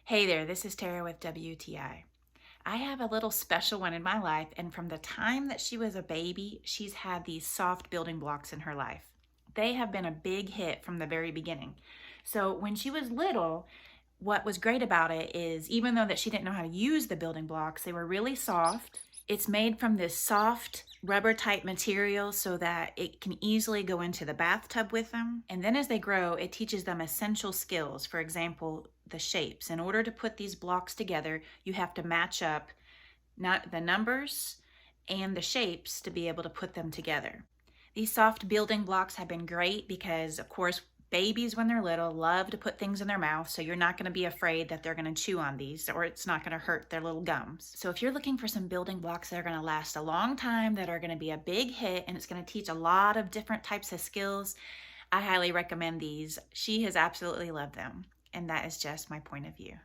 Hey there, this is Tara with WTI. I have a little special one in my life, and from the time that she was a baby, she's had these soft building blocks in her life. They have been a big hit from the very beginning. So when she was little, what was great about it is even though that she didn't know how to use the building blocks, they were really soft. It's made from this soft rubber type material so that it can easily go into the bathtub with them. And then as they grow, it teaches them essential skills. For example, the shapes. In order to put these blocks together, you have to match up not the numbers and the shapes to be able to put them together. These soft building blocks have been great because, of course, babies when they're little love to put things in their mouth, so you're not going to be afraid that they're going to chew on these or it's not going to hurt their little gums. So if you're looking for some building blocks that are going to last a long time, that are going to be a big hit, and it's going to teach a lot of different types of skills, I highly recommend these. She has absolutely loved them, and that is just my point of view.